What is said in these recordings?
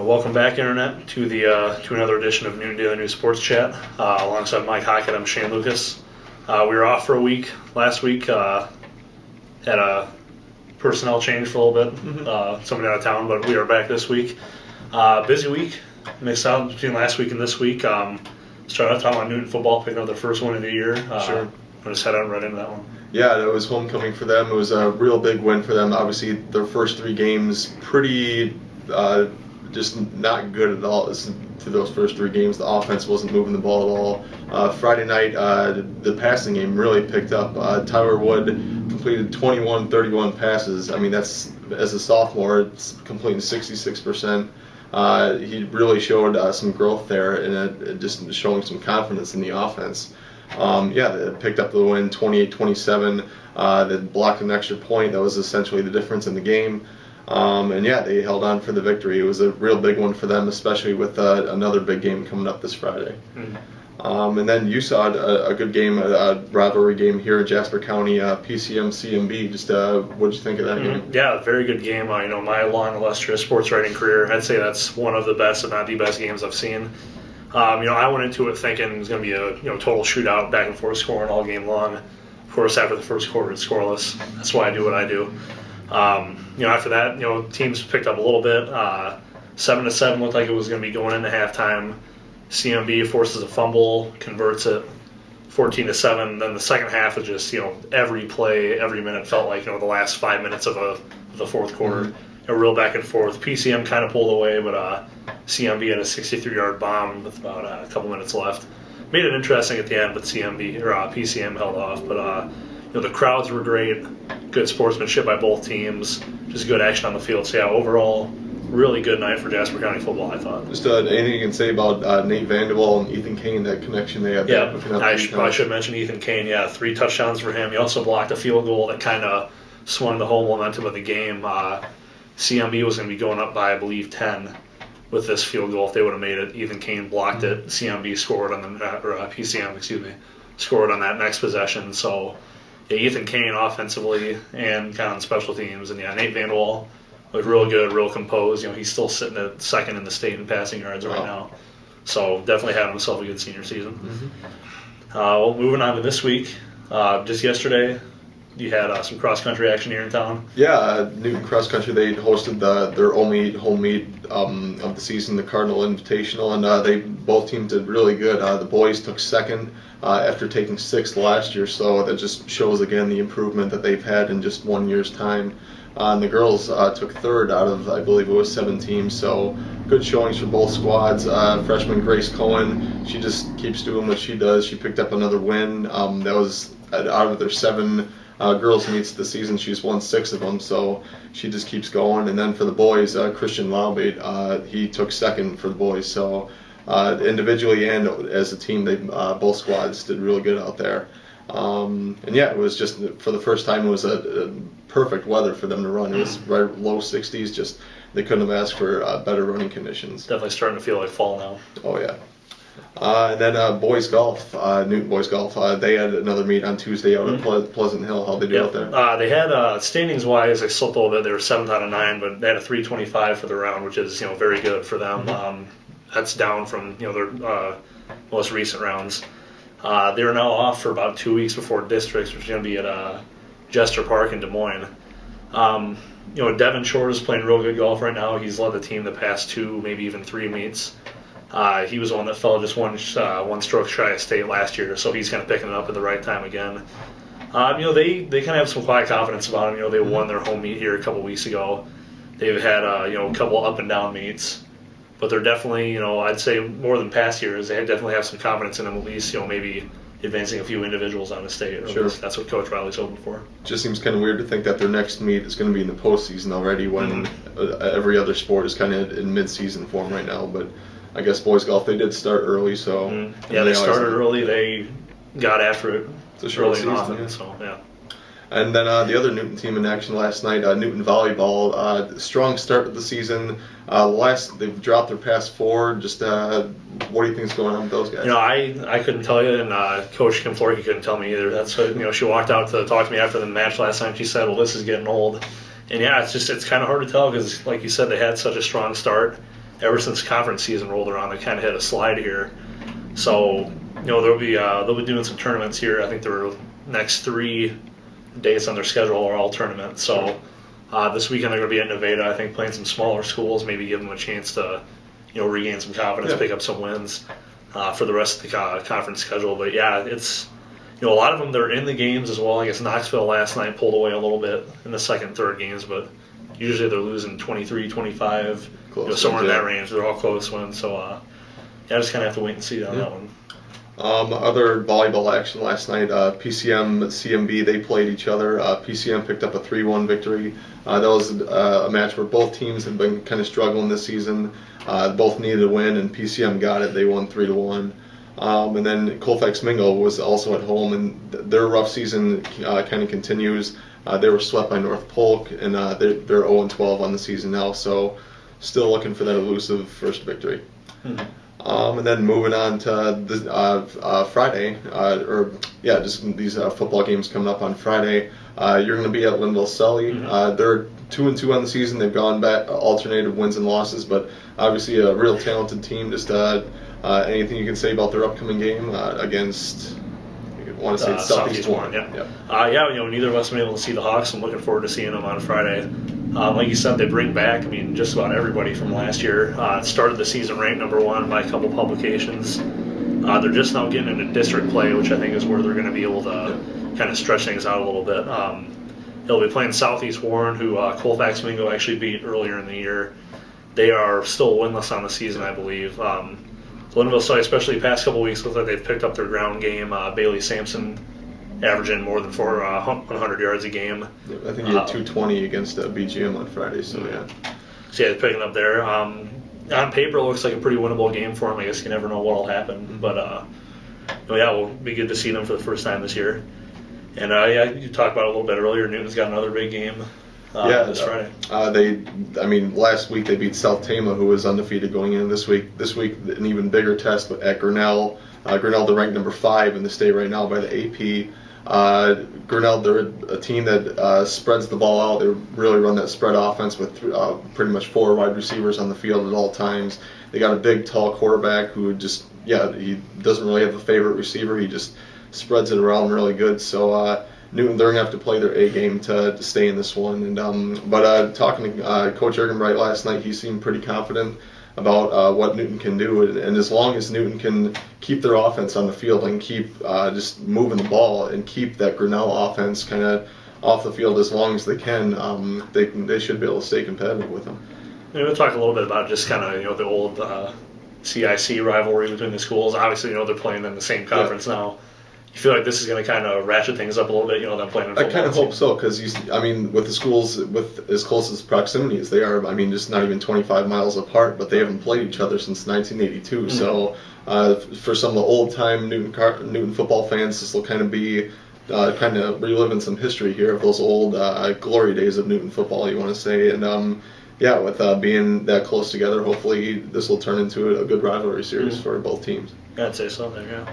Welcome back, Internet, to to another edition of Newton Daily News Sports Chat. Alongside Mike Hockett, I'm Shane Lucas. We were off for a week last week. Had a personnel change for a little bit. Somebody out of town, but we are back this week. Busy week. Mixed out between last week and this week. Started out talking about Newton football, picking up their first win of the year. Sure. I'll just head on right into that one. Yeah, it was homecoming for them. It was a real big win for them. Obviously, their first three games pretty just not good at all. To those first three games, the offense wasn't moving the ball at all. Friday night, the passing game really picked up. Tyler Wood completed 21-31 passes. I mean, that's, as a sophomore, it's completing 66%. He really showed some growth there, and just showing some confidence in the offense. They picked up the win 28-27. They blocked an extra point. That was essentially the difference in the game. They held on for the victory. It was a real big one for them, especially with another big game coming up this Friday. And then you saw a good game, a rivalry game here in Jasper County, PCM CMB. Just what did you think of that game? Yeah, very good game. My long, illustrious sports writing career, I'd say that's one of the best, if not the best, games I've seen. I went into it thinking it was going to be a total shootout, back and forth scoring all game long. Of course, after the first quarter, it's scoreless. That's why I do what I do. After that, teams picked up a little bit. 7-7 looked like it was going to be going into halftime. CMB forces a fumble, converts it 14-7. Then the second half was just, every play, every minute felt like, the last 5 minutes of the fourth quarter. A real back and forth. PCM kind of pulled away, but CMB had a 63-yard bomb with about a couple minutes left. Made it interesting at the end, but PCM held off. But the crowds were great. Good sportsmanship by both teams. Just good action on the field. So, overall, really good night for Jasper County football, I thought. Just anything you can say about Nate Vanderwall and Ethan Kane, that connection they had? Yeah, I should mention Ethan Kane. Yeah, 3 touchdowns for him. He also blocked a field goal that kind of swung the whole momentum of the game. CMB was going to be going up by, I believe, 10 with this field goal if they would have made it. Ethan Kane blocked it. CMB scored on PCM, scored on that next possession. So, Ethan Kane offensively and kind of on special teams. And, Nate Vanderwall was real good, real composed. He's still sitting at second in the state in passing yards right now. So, definitely having himself a good senior season. Moving on to this week. Just yesterday, you had some cross-country action here in town. Yeah, Newton Cross Country, they hosted their only home meet of the season, the Cardinal Invitational, and both teams did really good. The boys took second after taking sixth last year, so that just shows again the improvement that they've had in just 1 year's time. And the girls took third out of, I believe it was 7 teams, so good showings for both squads. Freshman Grace Cohen, she just keeps doing what she does. She picked up another win. That was out of their 7 girls meets this season. She's won 6 of them, so she just keeps going. And then for the boys, Christian Laubate, he took second for the boys. So individually and as a team, both squads did really good out there. It was just, for the first time, it was a perfect weather for them to run. It was right low 60s. Just they couldn't have asked for better running conditions. Definitely starting to feel like fall now. Oh yeah. And then boys golf, Newton boys golf. They had another meet on Tuesday out at Pleasant Hill. How'd they do out there? They had standings wise, they slipped a little bit. They were 7th out of 9, but they had a 325 for the round, which is very good for them. That's down from their most recent rounds. They are now off for about 2 weeks before districts, which is going to be at Jester Park in Des Moines. Devin Shore is playing real good golf right now. He's led the team the past 2, maybe even 3 meets. He was the one that fell just one stroke shy of state last year, so he's kind of picking it up at the right time again. They kind of have some quiet confidence about him. They won their home meet here a couple weeks ago. They've had a couple up and down meets, but they're definitely I'd say more than past years, they definitely have some confidence in them, at least maybe advancing a few individuals out of state. Sure. That's what Coach Riley's hoping for. Just seems kind of weird to think that their next meet is going to be in the postseason already, when every other sport is kind of in mid-season form right now. But I guess boys golf, they did start early, so they started early. They got after it early and often. Yeah. So yeah. And then the other Newton team in action last night, Newton volleyball, strong start to the season. They've dropped their past 4. Just what do you think is going on with those guys? I couldn't tell you, and Coach Kim Florkey couldn't tell me either. That's she walked out to talk to me after the match last night. She said, "Well, this is getting old," and it's kind of hard to tell because, like you said, they had such a strong start. ever since conference season rolled around, they kind of hit a slide here. So, they'll be doing some tournaments here. I think their next 3 dates on their schedule are all tournaments. So this weekend they're going to be at Nevada, I think, playing some smaller schools, maybe give them a chance to, regain some confidence, pick up some wins for the rest of the conference schedule. But yeah, it's, a lot of them, they're in the games as well. I guess Knoxville last night pulled away a little bit in the second, third games, but usually they're losing 23, 25, somewhere in that range. They're all close wins. So I just kind of have to wait and see on that one. Other volleyball action last night, PCM, CMB, they played each other. PCM picked up a 3-1 victory. That was a match where both teams have been kind of struggling this season. Both needed a win, and PCM got it. They won 3-1. And then Colfax Mingo was also at home, and their rough season kind of continues. They were swept by North Polk, and they're 0-12 on the season now, so still looking for that elusive first victory. And then moving on to Friday, just these football games coming up on Friday. You're going to be at Linville-Selly. They're 2-2 on the season. They've gone back alternative wins and losses, but obviously a real talented team. Just anything you can say about their upcoming game against? I want to say Southeast Warren. Neither of us have been able to see the Hawks. I'm looking forward to seeing them on Friday. Like you said, they bring back, just about everybody from last year. Started the season ranked number 1 by a couple publications. They're just now getting into district play, which I think is where they're going to be able to kind of stretch things out a little bit. They'll be playing Southeast Warren, who Colfax Mingo actually beat earlier in the year. They are still winless on the season, I believe. Linville-Selly, especially the past couple weeks, looks like they've picked up their ground game. Bailey Sampson averaging more than 100 yards a game. I think he had 220 against BGM on Friday, so yeah. So yeah, picking up there. On paper, it looks like a pretty winnable game for him. I guess you never know what'll happen, but it'll be good to see them for the first time this year. And you talked about it a little bit earlier. Newton's got another big game this Friday. Last week they beat South Tama, who was undefeated going into this week. This week, an even bigger test at Grinnell. Grinnell, they're ranked number 5 in the state right now by the AP. Grinnell, they're a team that spreads the ball out. They really run that spread offense with pretty much 4 wide receivers on the field at all times. They got a big, tall quarterback who he doesn't really have a favorite receiver. He just spreads it around really good. So Newton, they're going to have to play their A game to stay in this one. And but talking to Coach Ergenbright last night, he seemed pretty confident about what Newton can do, and as long as Newton can keep their offense on the field and keep just moving the ball and keep that Grinnell offense kind of off the field as long as they can, they should be able to stay competitive with them. We'll talk a little bit about just kind of the old CIC rivalry between the schools. Obviously, they're playing in the same conference now. You feel like this is going to kind of ratchet things up a little bit, them playing in football? I kind of hope so, because with the schools with as close as proximity as they are, just not even 25 miles apart, but they haven't played each other since 1982. So for some of the old-time Newton football fans, this will kind of be kind of reliving some history here of those old glory days of Newton football, you want to say. And with being that close together, hopefully this will turn into a good rivalry series for both teams. I'd say so there,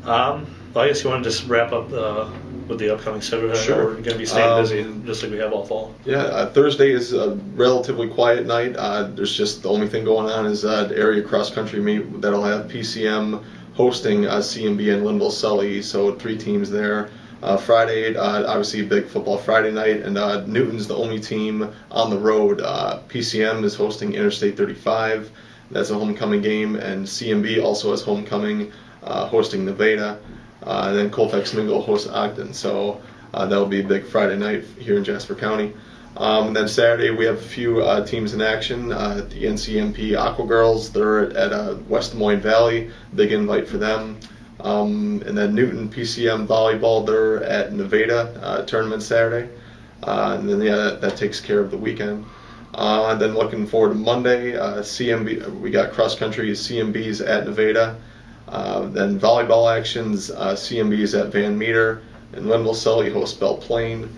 yeah. I guess you want to just wrap up with the upcoming schedule. Sure. We're going to be staying busy, just like we have all fall. Yeah, Thursday is a relatively quiet night. There's just the only thing going on is the area cross-country meet that'll have PCM hosting CMB and Linville-Selly, so 3 teams there. Friday, obviously a big football Friday night, and Newton's the only team on the road. PCM is hosting Interstate 35. That's a homecoming game, and CMB also has homecoming, hosting Nevada. And then Colfax Mingo hosts Ogden, so that'll be a big Friday night here in Jasper County. And then Saturday we have a few teams in action. The NCMP Aqua Girls, they're at West Des Moines Valley, big invite for them. And then Newton PCM Volleyball, they're at Nevada tournament Saturday. And then that takes care of the weekend. And then looking forward to Monday, CMB, we got cross country CMB's at Nevada. Then volleyball actions, CMB's at Van Meter, and Linville-Selly hosts Belle Plaine.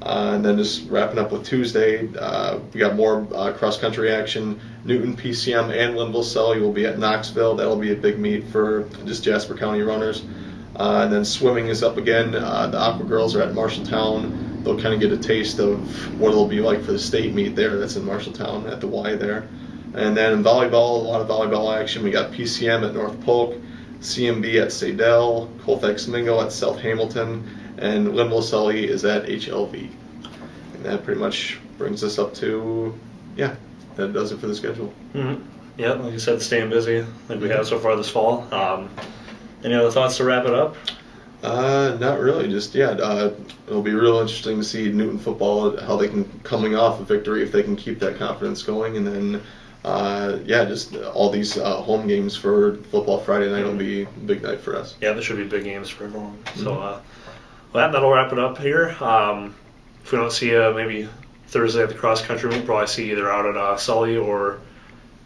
And then just wrapping up with Tuesday, we got more cross-country action. Newton, PCM, and Linville-Selly will be at Knoxville. That'll be a big meet for just Jasper County runners. And then swimming is up again. The Aqua Girls are at Marshalltown. They'll kind of get a taste of what it'll be like for the state meet there. That's in Marshalltown at the Y there. And then in volleyball, a lot of volleyball action. We got PCM at North Polk, CMB at Sadell, Colfax Mingo at South Hamilton, and Linville Sully is at HLV. And that pretty much brings us up to, yeah, that does it for the schedule. Mm-hmm. Yeah, like you said, staying busy like we have so far this fall. Any other thoughts to wrap it up? Not really. Just it'll be real interesting to see Newton football, how they can, coming off a victory, if they can keep that confidence going, and then just all these home games for football Friday night will be a big night for us. Yeah, there should be big games for everyone. So that'll wrap it up here. If we don't see you maybe Thursday at the cross country meet, probably see you either out at Sully or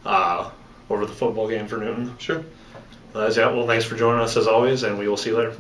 over the football game for Newton. Sure. Well, thanks for joining us as always, and we will see you later.